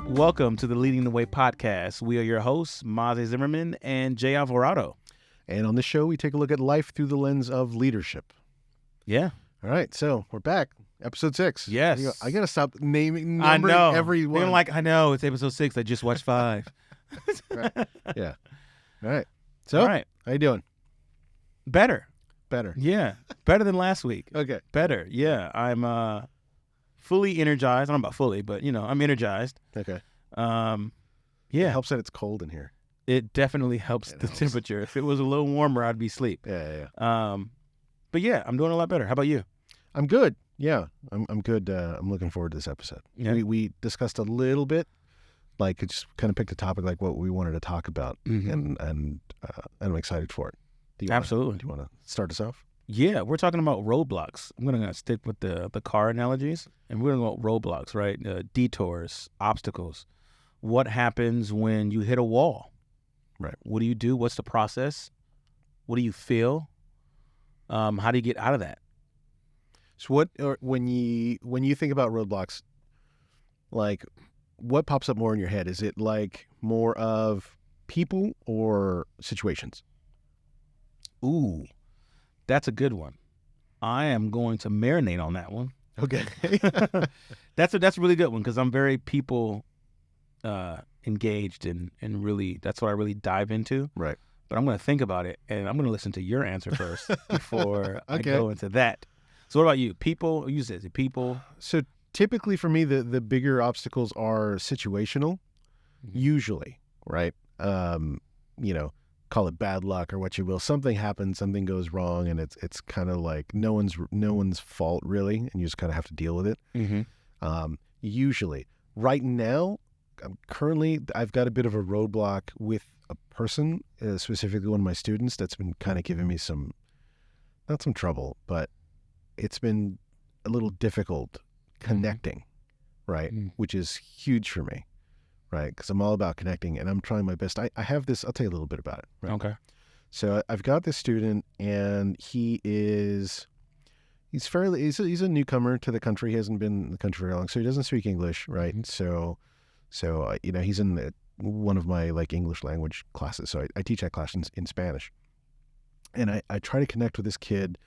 Welcome to the Leading the Way podcast. We are your hosts, Maza Zimmerman and J. Alvarado. And on this show, we take a look at life through the lens of leadership. Yeah. All right, so we're back. Episode 6. Yes. I got to stop numbering every one. I know, it's episode 6. I just watched 5. Right. Yeah. All right. So, All right. How you doing? Better. Yeah. Better than last week. Okay. Better. Yeah. I'm fully energized. I don't know about fully, but, I'm energized. Okay. Yeah. It helps that it's cold in here. It definitely helps temperature. If it was a little warmer, I'd be asleep. Yeah. But yeah, I'm doing a lot better. How about you? I'm good. Yeah, I'm good. I'm looking forward to this episode. Yeah. We discussed a little bit, like just kind of picked a topic like what we wanted to talk about, and I'm excited for it. Absolutely. Do you want to start us off? Yeah, we're talking about roadblocks. I'm going to stick with the car analogies, and we're going to go roadblocks, right? Detours, obstacles. What happens when you hit a wall? Right. What do you do? What's the process? What do you feel? How do you get out of that? So when you think about roadblocks, like what pops up more in your head? Is it like more of people or situations? Ooh, that's a good one. I am going to marinate on that one. Okay. That's a really good one because I'm very people engaged and really that's what I really dive into. Right. But I'm going to think about it and I'm going to listen to your answer first before I go into that. So what about you? People, you said it, people. So typically for me, the bigger obstacles are situational, usually, right? Call it bad luck or what you will. Something happens, something goes wrong, and it's kind of like no one's fault really, and you just kind of have to deal with it. Usually, right now, I've got a bit of a roadblock with a person, specifically one of my students, that's been kind of giving me not some trouble, but it's been a little difficult connecting, right? Which is huge for me, right? Because I'm all about connecting, and I'm trying my best. I have this. I'll tell you a little bit about it. Right? Okay. So I've got this student, and he's a newcomer to the country. He hasn't been in the country very long, so he doesn't speak English, right? So he's in one of my like English language classes. So I teach that class in Spanish, and I try to connect with this kid,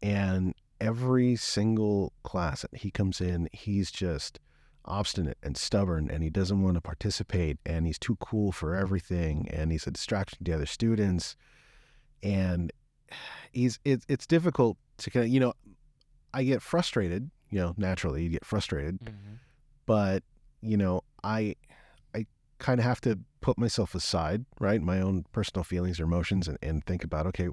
and every single class that he comes in, he's just obstinate and stubborn, and he doesn't want to participate, and he's too cool for everything, and he's a distraction to other students, and it's difficult to kind of, I get frustrated, naturally you get frustrated, but I kind of have to put myself aside, right? My own personal feelings or emotions, and think about, okay,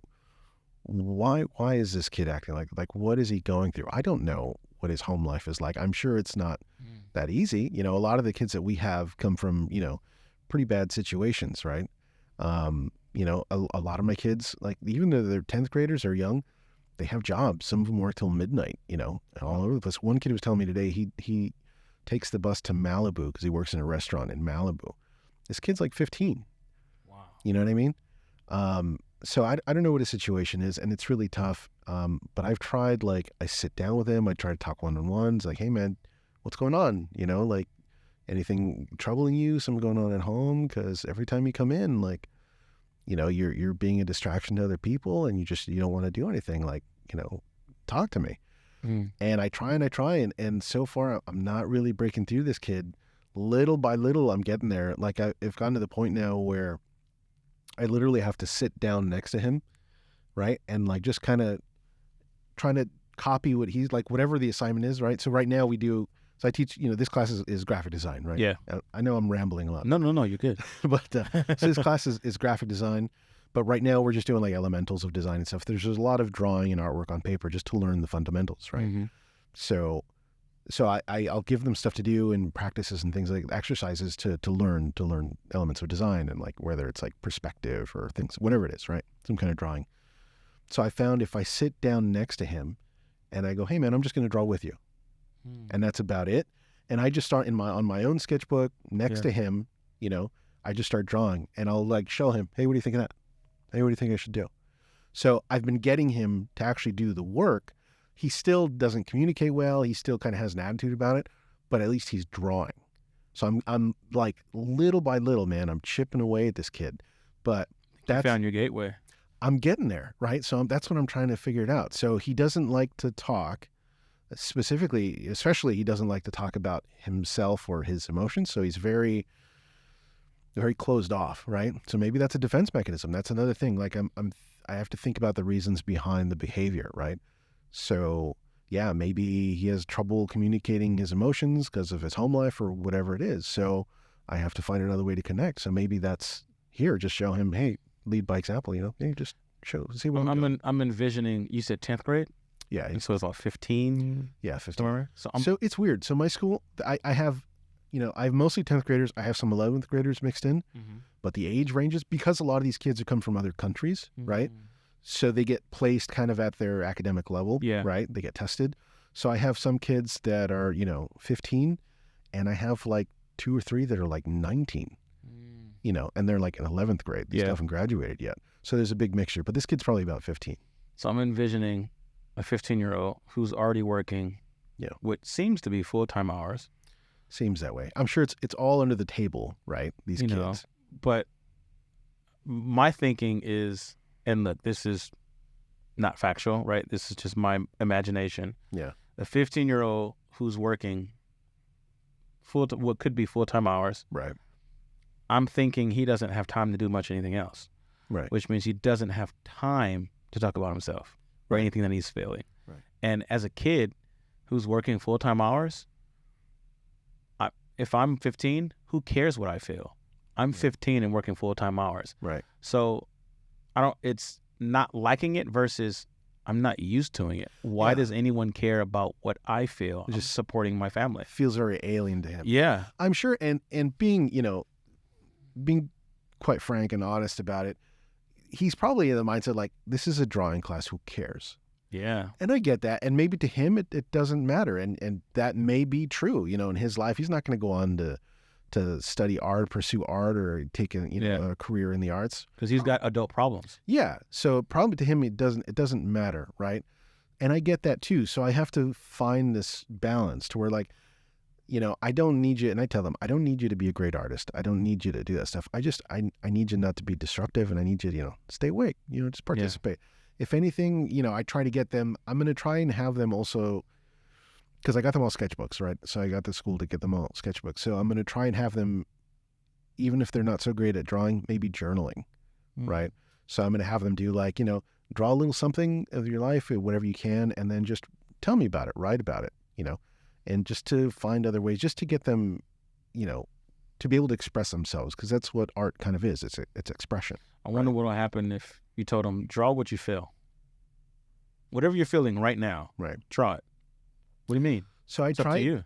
why is this kid acting like what is he going through? I don't know what his home life is like. I'm sure it's not that easy. A lot of the kids that we have come from, pretty bad situations, right? A lot of my kids, like even though they're 10th graders, are young, they have jobs. Some of them work till midnight, all over the place. One kid was telling me today, he takes the bus to Malibu because he works in a restaurant in Malibu. This kid's like 15. Wow. You know what I mean? So I don't know what his situation is, and it's really tough. But I've tried, like, I sit down with him. I try to talk one-on-ones, like, hey, man, what's going on? Like, anything troubling you? Something going on at home? Because every time you come in, like, you're being a distraction to other people, and you don't want to do anything. Like, talk to me. And I try, and so far I'm not really breaking through this kid. Little by little, I'm getting there. Like, I've gotten to the point now where I literally have to sit down next to him, right? And like just kind of trying to copy what he's like, whatever the assignment is, right? So right now I teach, this class is graphic design, right? Yeah. I know I'm rambling a lot. No, you're good. But so this class is graphic design, but right now we're just doing like elementals of design and stuff. There's a lot of drawing and artwork on paper just to learn the fundamentals, right? So I'll give them stuff to do and practices and things like exercises to learn elements of design, and like whether it's like perspective or things, whatever it is, right? Some kind of drawing. So I found if I sit down next to him and I go, hey man, I'm just going to draw with you. And that's about it. And I just start on my own sketchbook next to him, you know, I just start drawing, and I'll like show him, hey, what do you think of that? Hey, what do you think I should do? So I've been getting him to actually do the work. He still doesn't communicate well. He still kind of has an attitude about it, but at least he's drawing. So I'm like little by little, man, I'm chipping away at this kid. But You found your gateway. I'm getting there, right? So that's what I'm trying to figure it out. So he doesn't like to talk, especially he doesn't like to talk about himself or his emotions. So he's very closed off, right? So maybe that's a defense mechanism. That's another thing. Like I have to think about the reasons behind the behavior, right? So yeah, maybe he has trouble communicating his emotions because of his home life or whatever it is. So I have to find another way to connect. So maybe that's here. Just show him, hey, lead by example. You know, hey, just see what I'm envisioning. You said 10th grade. Yeah. And so it's like 15. Yeah, 15. Somewhere. So it's weird. So my school, I have, you know, I have mostly 10th graders. I have some 11th graders mixed in, but the age ranges, because a lot of these kids have come from other countries, right? So they get placed kind of at their academic level, right? They get tested. So I have some kids that are, you know, 15, and I have like 2 or 3 that are like 19, you know, and they're like in 11th grade. They still haven't graduated yet. So there's a big mixture, but this kid's probably about 15. So I'm envisioning a 15-year-old who's already working what seems to be full-time hours. Seems that way. I'm sure it's all under the table, right? These kids. Know, but my thinking is, and look, this is not factual, right? This is just my imagination. Yeah. A 15-year-old who's working what could be full-time hours. Right. I'm thinking he doesn't have time to do much anything else. Right. Which means he doesn't have time to talk about himself or anything that he's feeling. Right. And as a kid who's working full-time hours, if I'm 15, who cares what I feel? I'm 15 and working full-time hours. Right. So it's not liking it versus I'm not used to it. Why does anyone care about what I feel? I'm just supporting my family. Feels very alien to him. Yeah. I'm sure, and being, you know, being quite frank and honest about it, he's probably in the mindset like, this is a drawing class, who cares? Yeah. And I get that. And maybe to him, it doesn't matter. And that may be true. You know, in his life, he's not going to go on to study art, pursue art, or take a career in the arts. Because he's got adult problems. Yeah. So probably to him, it doesn't matter, right? And I get that too. So I have to find this balance to where, like, you know, I don't need you. And I tell them, I don't need you to be a great artist. I don't need you to do that stuff. I need you not to be disruptive, and I need you to, you know, stay awake, you know, just participate. Yeah. If anything, you know, I try to get them, I'm going to try and have them also, because I got them all sketchbooks, right? So I got the school to get them all sketchbooks. So I'm going to try and have them, even if they're not so great at drawing, maybe journaling, right? So I'm going to have them do, like, you know, draw a little something of your life, whatever you can, and then just tell me about it, write about it, you know, and just to find other ways, just to get them, you know, to be able to express themselves, because that's what art kind of is. It's expression. I wonder what will happen if you told them, draw what you feel. Whatever you're feeling right now, right? Draw it. What do you mean? So it's up to you.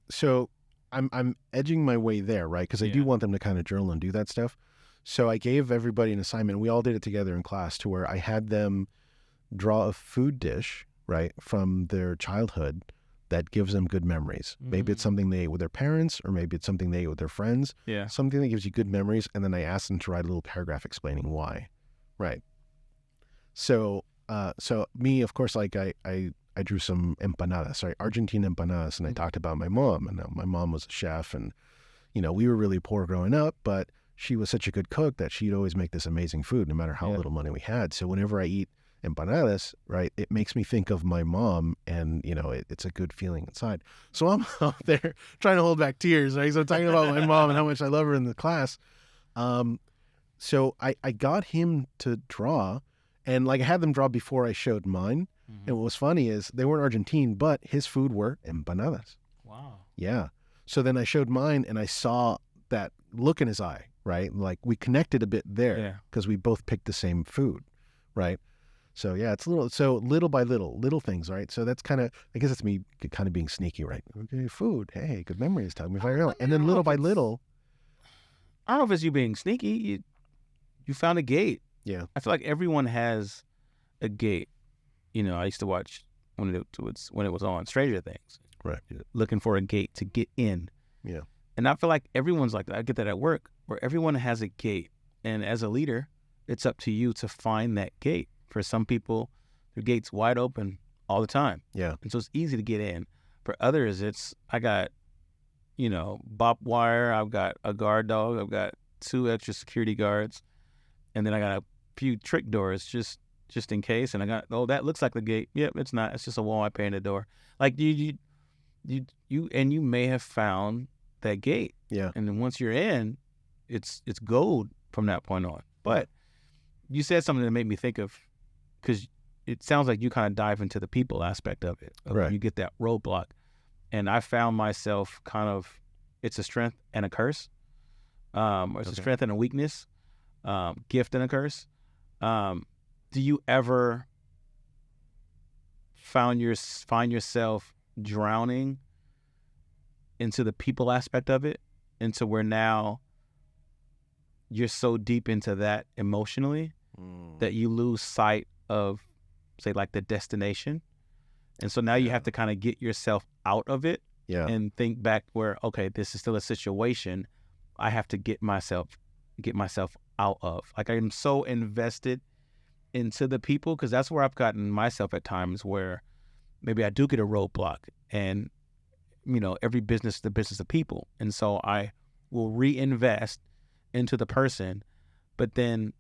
So I'm edging my way there, right? Because I do want them to kind of journal and do that stuff. So I gave everybody an assignment. We all did it together in class, to where I had them draw a food dish, right, from their childhood that gives them good memories. Maybe it's something they ate with their parents, or maybe it's something they ate with their friends. Yeah. Something that gives you good memories. And then I asked them to write a little paragraph explaining why. Right. So me, of course, like I drew some empanadas, right? Argentine empanadas. And I talked about my mom, and my mom was a chef, and, you know, we were really poor growing up, but she was such a good cook that she'd always make this amazing food, no matter how little money we had. So whenever I eat empanadas, right, it makes me think of my mom, and, you know, it's a good feeling inside. So I'm out there trying to hold back tears, right? So I'm talking about my mom and how much I love her in the class. So I got him to draw, and like I had them draw before I showed mine. And what was funny is they weren't Argentine, but his food were empanadas. Wow. Yeah. So then I showed mine, and I saw that look in his eye, right? Like we connected a bit there because we both picked the same food, right? So yeah, it's little by little things, right? So that's kind of, I guess it's me kind of being sneaky, right? Okay, food. Hey, good memories. Tell me if I really. And then little by little. I don't know if it's you being sneaky. You found a gate. Yeah. I feel like everyone has a gate. You know, I used to watch when it was on Stranger Things, Right. looking for a gate to get in. Yeah. And I feel like everyone's like that. I get that at work, where everyone has a gate, and as a leader, it's up to you to find that gate. For some people, their gate's wide open all the time. Yeah. And so it's easy to get in. For others, I got, bop wire, I've got a guard dog, I've got 2 extra security guards, and then I got a few trick doors just in case. And I got, that looks like the gate. Yep, it's not. It's just a wall I painted door. Like you may have found that gate. Yeah. And then once you're in, it's gold from that point on. But you said something that made me think of, because it sounds like you kind of dive into the people aspect of it. Right. You get that roadblock. And I found myself kind of, it's a strength and a curse. Or it's a strength and a weakness, gift and a curse. Do you ever find yourself drowning into the people aspect of it, into where now you're so deep into that emotionally that you lose sight of, say, like the destination? And so now you have to kind of get yourself out of it and think back where, okay, this is still a situation I have to get myself out of. Like, I'm so invested into the people, because that's where I've gotten myself at times, where maybe I do get a roadblock, and every business is the business of people, and so I will reinvest into the person, but then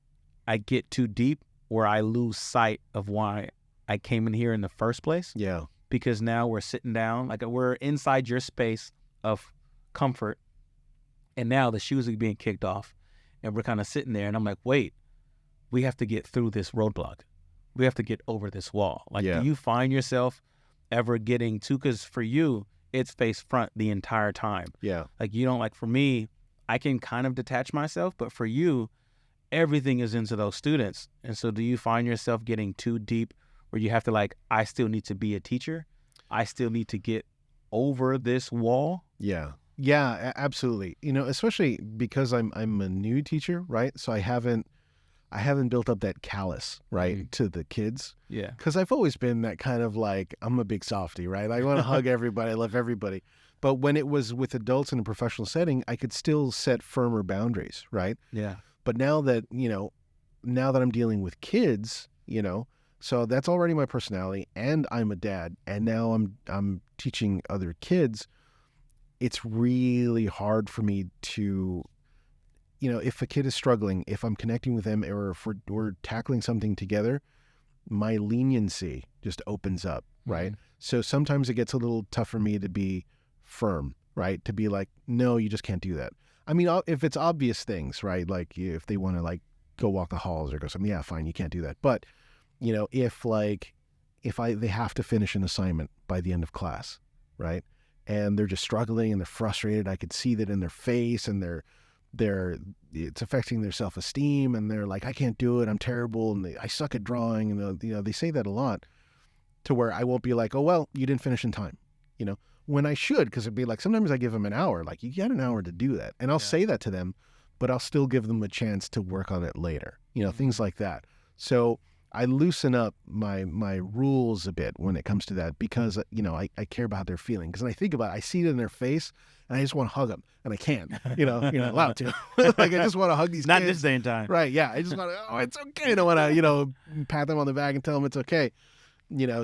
I get too deep where I lose sight of why I came in here in the first place. Yeah. Because now we're sitting down, like we're inside your space of comfort, and now the shoes are being kicked off, and we're kind of sitting there, and I'm like, wait, we have to get through this roadblock. We have to get over this wall. Like, do you find yourself ever getting to, because for you, it's face front the entire time. Yeah. Like, you don't, like, for me, I can kind of detach myself, but for you, everything is into those students. And so do you find yourself getting too deep where you have to, like, I still need to be a teacher? I still need to get over this wall? Yeah. Yeah, absolutely. Especially because I'm a new teacher, right? So I haven't built up that callus, right, to the kids. Yeah. Because I've always been that kind of, like, I'm a big softie, right? I want to hug everybody. I love everybody. But when it was with adults in a professional setting, I could still set firmer boundaries, right? Yeah. But now that I'm dealing with kids, so that's already my personality, and I'm a dad, and now I'm teaching other kids. It's really hard for me to, if a kid is struggling, if I'm connecting with them, or if we're tackling something together, my leniency just opens up, right? Mm-hmm. So sometimes it gets a little tough for me to be firm, right? To be like, no, you just can't do that. I mean, if it's obvious things, right? Like if they want to, like, go walk the halls or go something, yeah, fine, you can't do that. But, if they have to finish an assignment by the end of class, right? And they're just struggling and they're frustrated. I could see that in their face, and it's affecting their self-esteem, and they're like, I can't do it, I'm terrible, and I suck at drawing, and they say that a lot, to where I won't be like, oh, well, you didn't finish in time, when I should, because it'd be like, sometimes I give them an hour, like, you got an hour to do that, and I'll say that to them, but I'll still give them a chance to work on it later, things like that. So I loosen up my rules a bit when it comes to that, because I care about their feelings. Because when I think about it, I see it in their face, and I just want to hug them, and I can't. You're not allowed to. Like, I just want to hug these Not kids. this day and time. Right? Yeah. I just want to. Oh, it's okay. I don't want to pat them on the back and tell them it's okay.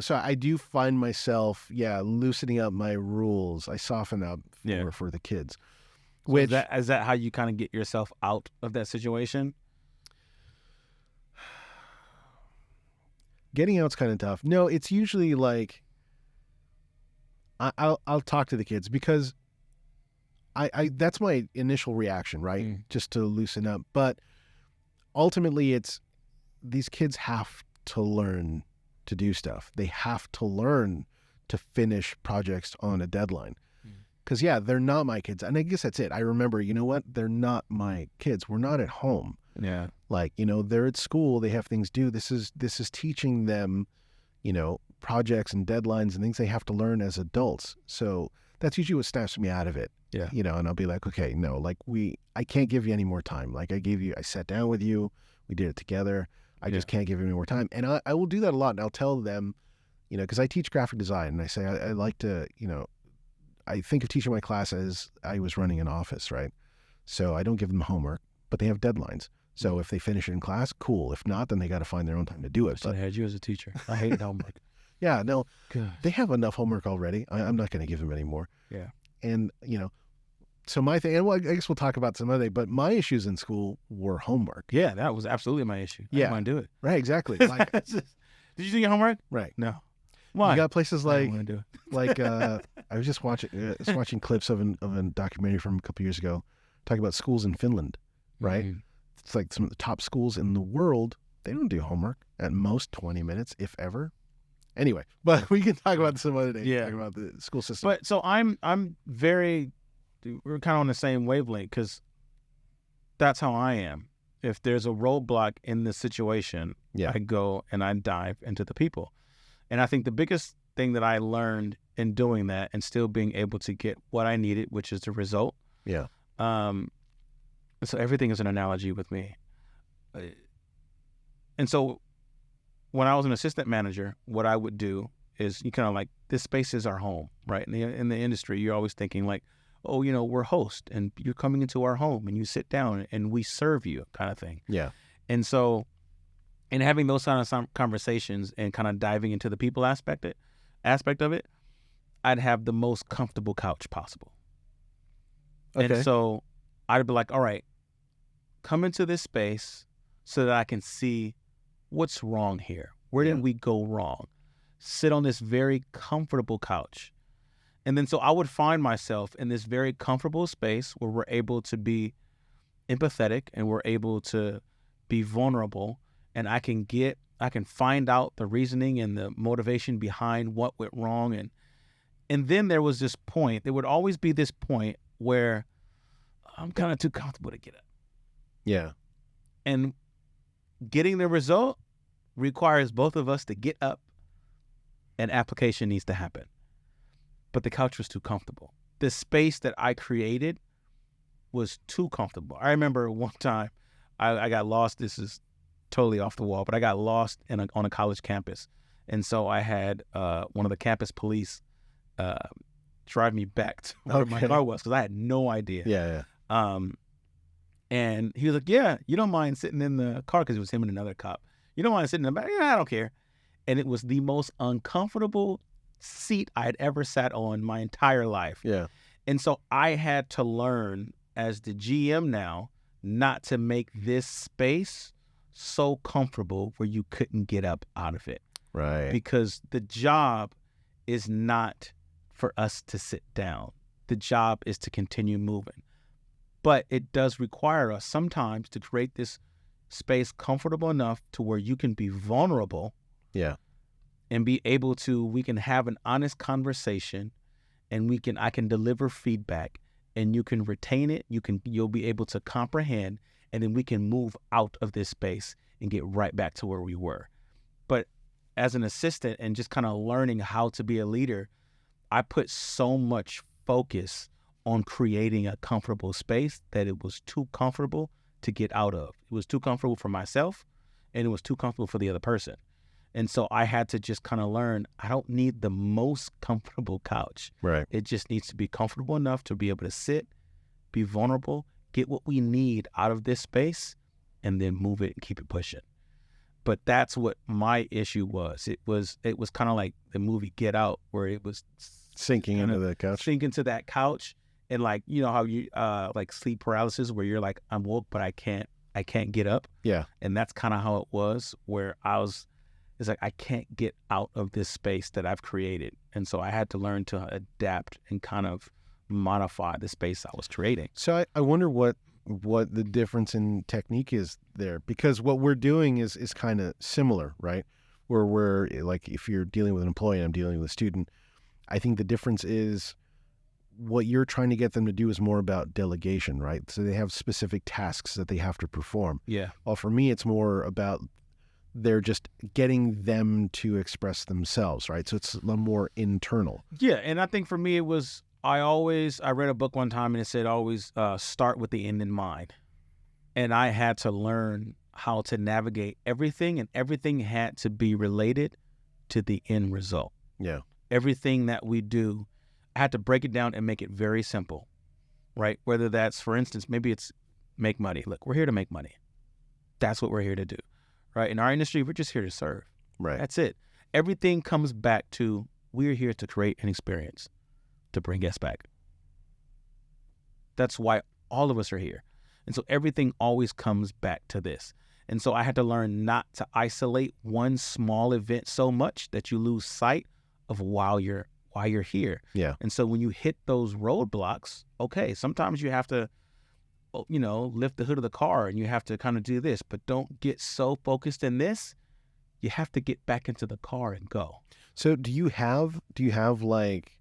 So I do find myself loosening up my rules. I soften up for the kids. So is that how you kind of get yourself out of that situation? Getting out's kind of tough. No, it's usually like I'll talk to the kids, because I that's my initial reaction, right? Just to loosen up. But ultimately, it's these kids have to learn to do stuff. They have to learn to finish projects on a deadline. Because they're not my kids, and I guess that's it. I remember, they're not my kids. We're not at home. Yeah. Like, they're at school, they have things to do. This is teaching them, projects and deadlines and things they have to learn as adults. So that's usually what snaps me out of it. Yeah. And I'll be like, okay, no, like I can't give you any more time. Like I sat down with you, we did it together. I just can't give you any more time. And I will do that a lot. And I'll tell them, because I teach graphic design, and I say I like to, I think of teaching my class as I was running an office, right? So I don't give them homework, but they have deadlines. So if they finish it in class, cool. If not, then they got to find their own time to do it. I should have had you as a teacher. I hated homework. Yeah, no, Gosh. they have enough homework already. I'm not going to give them any more. Yeah. And, so my thing, and I guess we'll talk about some other day, but my issues in school were homework. Yeah, that was absolutely my issue. I didn't want to do it. Right, exactly. Like, Did you do your homework? right. No. Why? You got places I like, didn't want to do it. like I was just watching clips of a documentary from a couple years ago talking about schools in Finland, right? Mhm. It's like some of the top schools in the world. They don't do homework, at most 20 minutes, if ever. Anyway, but we can talk about this some other day. Yeah. Talk about the school system. But so we're kind of on the same wavelength, because that's how I am. If there's a roadblock in the situation, Yeah. I go and I dive into the people. And I think the biggest thing that I learned in doing that and still being able to get what I needed, which is the result. Yeah. So everything is an analogy with me. And so when I was an assistant manager, what I would do is you kind of like, this space is our home, right? In the industry, you're always thinking like, oh, we're host and you're coming into our home and you sit down and we serve you, kind of thing. Yeah. And so in having those kind of conversations and kind of diving into the people aspect of it, I'd have the most comfortable couch possible. Okay. And so I'd be like, all right, come into this space so that I can see what's wrong here. Where did we go wrong? Sit on this very comfortable couch. And then so I would find myself in this very comfortable space where we're able to be empathetic and we're able to be vulnerable, and I can find out the reasoning and the motivation behind what went wrong. And then there was this point, there would always be this point where I'm kind of too comfortable to get up. Yeah. And getting the result requires both of us to get up, and application needs to happen. But the couch was too comfortable. The space that I created was too comfortable. I remember one time I got lost. This is totally off the wall, but I got lost on a college campus. And so I had one of the campus police drive me back to where my car was, because I had no idea. Yeah. And he was like, yeah, you don't mind sitting in the car, because it was him and another cop. You don't mind sitting in the back? Yeah, I don't care. And it was the most uncomfortable seat I had ever sat on my entire life. Yeah. And so I had to learn as the GM now not to make this space so comfortable where you couldn't get up out of it. Right. Because the job is not for us to sit down. The job is to continue moving. But it does require us sometimes to create this space comfortable enough to where you can be vulnerable. Yeah. And be able to, we can have an honest conversation, and I can deliver feedback, and you can retain it. You'll be able to comprehend, and then we can move out of this space and get right back to where we were. But as an assistant and just kind of learning how to be a leader, I put so much focus on creating a comfortable space that it was too comfortable to get out of. It was too comfortable for myself, and it was too comfortable for the other person. And so I had to just kind of learn, I don't need the most comfortable couch. Right. It just needs to be comfortable enough to be able to sit, be vulnerable, get what we need out of this space, and then move it and keep it pushing. But that's what my issue was. It was kind of like the movie Get Out, where it was sinking into the couch. Sink into that couch, and like, you know how you like sleep paralysis, where you're like, I'm woke but I can't get up. Yeah. And that's kind of how it was, where it's like, I can't get out of this space that I've created. And so I had to learn to adapt and kind of modify the space I was creating. So I wonder what the difference in technique is there, because what we're doing is kind of similar, right? Where we're like, if you're dealing with an employee and I'm dealing with a student, I think the difference is what you're trying to get them to do is more about delegation, right? So they have specific tasks that they have to perform. Yeah. Well, for me, it's more about they're just getting them to express themselves, right? So it's a little more internal. Yeah, and I think for me it was, I read a book one time and it said always start with the end in mind. And I had to learn how to navigate everything, and everything had to be related to the end result. Yeah. Everything that we do, I had to break it down and make it very simple, right? Whether that's, for instance, maybe it's make money. Look, we're here to make money. That's what we're here to do, right? In our industry, we're just here to serve. Right. That's it. Everything comes back to we're here to create an experience to bring guests back. That's why all of us are here. And so everything always comes back to this. And so I had to learn not to isolate one small event so much that you lose sight of why you're here. Yeah. And so when you hit those roadblocks, okay, sometimes you have to, lift the hood of the car and you have to kind of do this, but don't get so focused in this. You have to get back into the car and go. So do you have like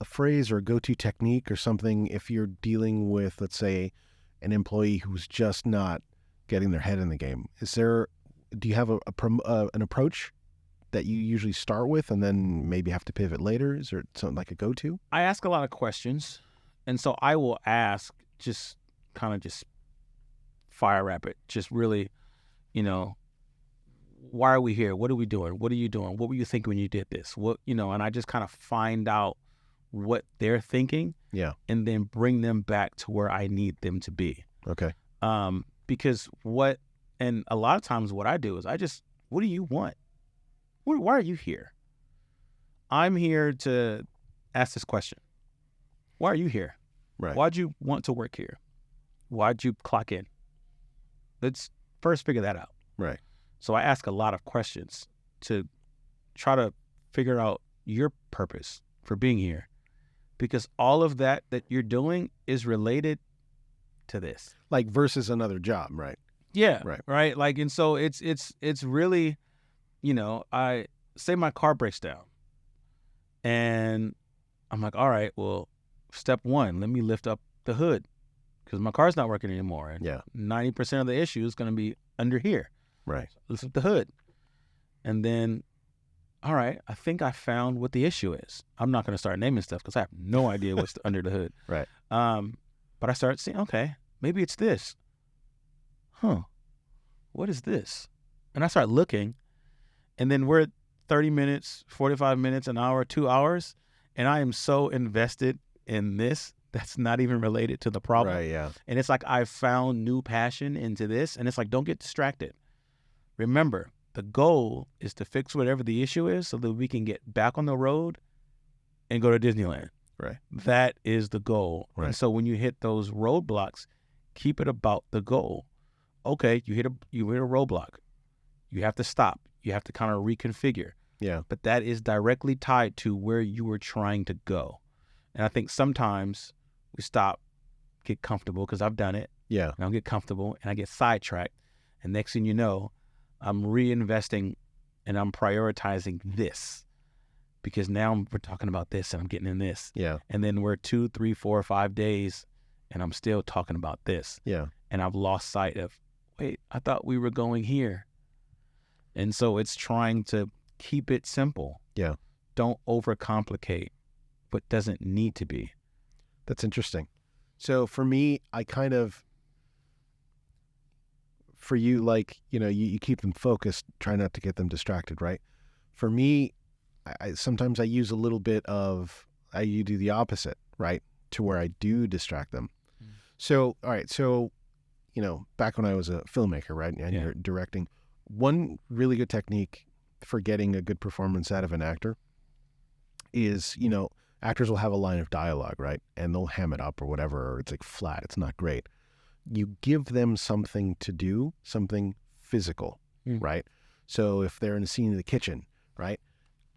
a phrase or a go-to technique or something if you're dealing with, let's say, an employee who's just not getting their head in the game? Do you have an approach that you usually start with and then maybe have to pivot later? Is there something like a go-to? I ask a lot of questions. And so I will ask just fire rapid, just really, why are we here? What are we doing? What are you doing? What were you thinking when you did this? And I just kind of find out what they're thinking. Yeah. And then bring them back to where I need them to be. Okay. Because and a lot of times what I do is what do you want? Why are you here? I'm here to ask this question. Why are you here? Right. Why'd you want to work here? Why'd you clock in? Let's first figure that out. Right. So I ask a lot of questions to try to figure out your purpose for being here, because all of that you're doing is related to this. Like versus another job, right? Yeah. Right. Right. Like, and so it's really, I say my car breaks down and I'm like, all right, well, step one, let me lift up the hood because my car's not working anymore. And Yeah. 90% of the issue is going to be under here. Right. So lift up the hood. And then, all right, I think I found what the issue is. I'm not going to start naming stuff because I have no idea what's under the hood. Right. But I started seeing, okay, maybe it's this. What is this? And I start looking, and then we're 30 minutes, 45 minutes, an hour, 2 hours, and I am so invested in this that's not even related to the problem. Right, yeah. And it's like I found new passion into this, and it's like, don't get distracted. Remember, the goal is to fix whatever the issue is so that we can get back on the road and go to Disneyland. Right. That is the goal. Right. And so when you hit those roadblocks, keep it about the goal. Okay, you hit a roadblock. You have to stop. You have to kind of reconfigure. Yeah. But that is directly tied to where you were trying to go. And I think sometimes we stop, get comfortable, because I've done it. Yeah. And I'll get comfortable and I get sidetracked. And next thing you know, I'm reinvesting and I'm prioritizing this, because now we're talking about this and I'm getting in this. Yeah. And then we're 2, 3, 4, 5 days and I'm still talking about this. Yeah. And I've lost sight of, wait, I thought we were going here. And so it's trying to keep it simple. Yeah. Don't overcomplicate what doesn't need to be. That's interesting. So for me, for you, like, you keep them focused, try not to get them distracted, right? For me, I sometimes I use a little bit of, you do the opposite, right? To where I do distract them. Mm. So, all right. So, back when I was a filmmaker, right? And you're directing, one really good technique for getting a good performance out of an actor is, actors will have a line of dialogue, right? And they'll ham it up or whatever, or it's like flat. It's not great. You give them something to do, something physical, right? So if they're in a scene in the kitchen, right?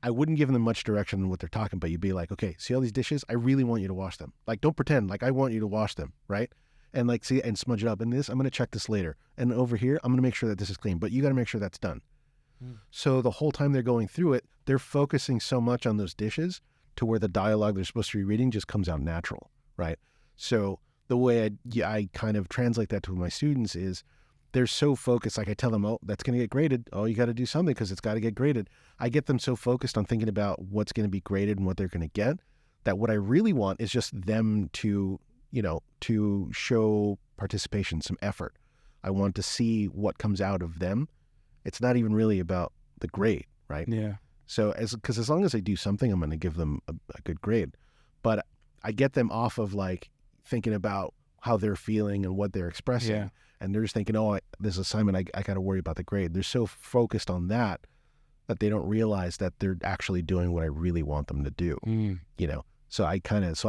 I wouldn't give them much direction on what they're talking, but you'd be like, okay, see all these dishes? I really want you to wash them. Like, don't pretend. Like, I want you to wash them, right? And like, see, and smudge it up. And this, I'm going to check this later. And over here, I'm going to make sure that this is clean, but you got to make sure that's done. So the whole time they're going through it, they're focusing so much on those dishes to where the dialogue they're supposed to be reading just comes out natural, right? So the way I kind of translate that to my students is they're so focused. Like I tell them, oh, that's going to get graded. Oh, you got to do something because it's got to get graded. I get them so focused on thinking about what's going to be graded and what they're going to get, that what I really want is just them to, to show participation, some effort. I want to see what comes out of them. It's not even really about the grade, right? Yeah. So because as long as they do something, I'm going to give them a good grade. But I get them off of like thinking about how they're feeling and what they're expressing. Yeah. And they're just thinking, oh, this assignment, I got to worry about the grade. They're so focused on that they don't realize that they're actually doing what I really want them to do. You know, so I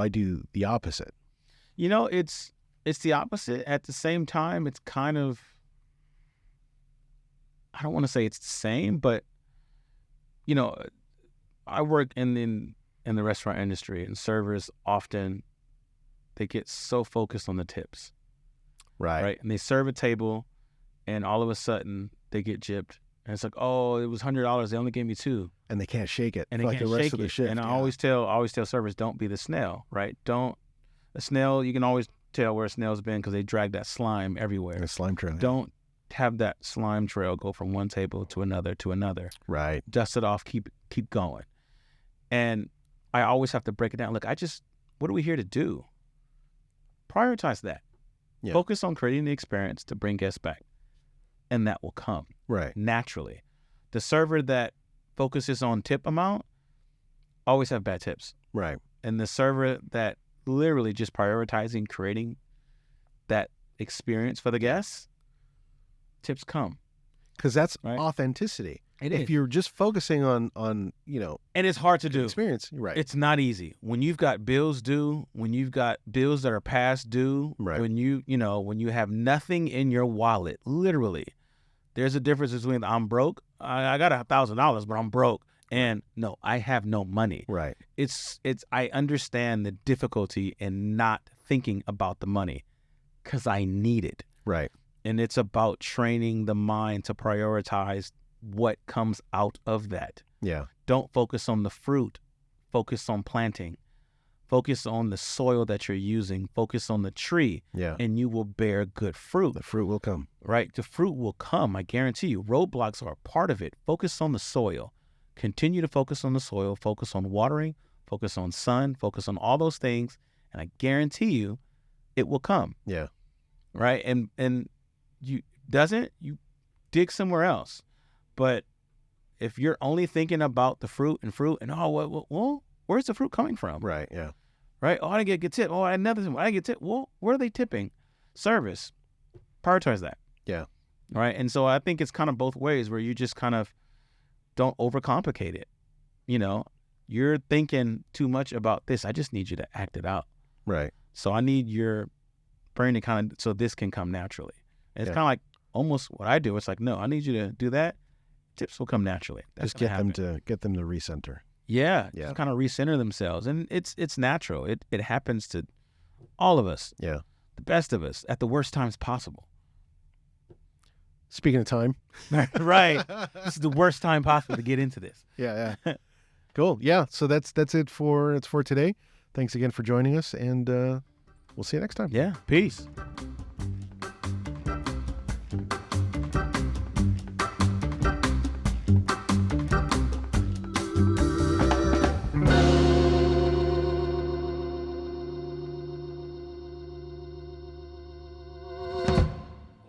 do the opposite. You know, it's the opposite. At the same time, it's kind of, I don't want to say it's the same, but you know, I work in the restaurant industry, and servers often, they get so focused on the tips. Right. And they serve a table, and all of a sudden they get gypped. And it's like, oh, it was $100. They only gave me $2. And they can't shake it. And they like can't the rest shake of the it. shift. And I always tell servers, don't be the snail, right? A snail, you can always tell where a snail's been because they drag that slime everywhere. The slime trail. Don't have that slime trail go from one table to another to another. Right. Dust it off, keep going. And I always have to break it down. Look, what are we here to do? Prioritize that. Yeah. Focus on creating the experience to bring guests back. And that will come. Right. Naturally. The server that focuses on tip amount always have bad tips. Right. And the server that literally just prioritizing creating that experience for the guests, tips come. Because that's right? authenticity. If you're just focusing on you know, and it's hard to do. Experience, right? It's not easy when you've got bills due, when you've got bills that are past due, right? When when you have nothing in your wallet, literally, there's a difference between I'm broke. I got $1,000, but I'm broke, and no, I have no money. Right. I understand the difficulty in not thinking about the money because I need it. Right. And it's about training the mind to prioritize what comes out of that. Yeah. Don't focus on the fruit. Focus on planting. Focus on the soil that you're using. Focus on the tree. Yeah. And you will bear good fruit. The fruit will come. Right? The fruit will come. I guarantee you. Roadblocks are a part of it. Focus on the soil. Continue to focus on the soil. Focus on watering. Focus on sun. Focus on all those things. And I guarantee you, it will come. Yeah. Right? And you dig somewhere else. But if you're only thinking about the fruit and well, where's the fruit coming from? Right. Yeah. Right. Oh, I didn't get a good tip. Oh, I had another thing. I didn't get a tip. Well, where are they tipping? Service. Prioritize that. Yeah. Right. And so I think it's kind of both ways where you just kind of don't overcomplicate it. You know, you're thinking too much about this. I just need you to act it out. Right. So I need your brain to kind of, so this can come naturally. And it's kind of like almost what I do. It's like, no, I need you to do that. Tips will come naturally. That's just get them to recenter. Yeah. Just kind of recenter themselves. And it's natural. It happens to all of us. Yeah. The best of us at the worst times possible. Speaking of time. Right. This is the worst time possible to get into this. Yeah. Cool. Yeah. So that's it for today. Thanks again for joining us, and we'll see you next time. Yeah. Peace.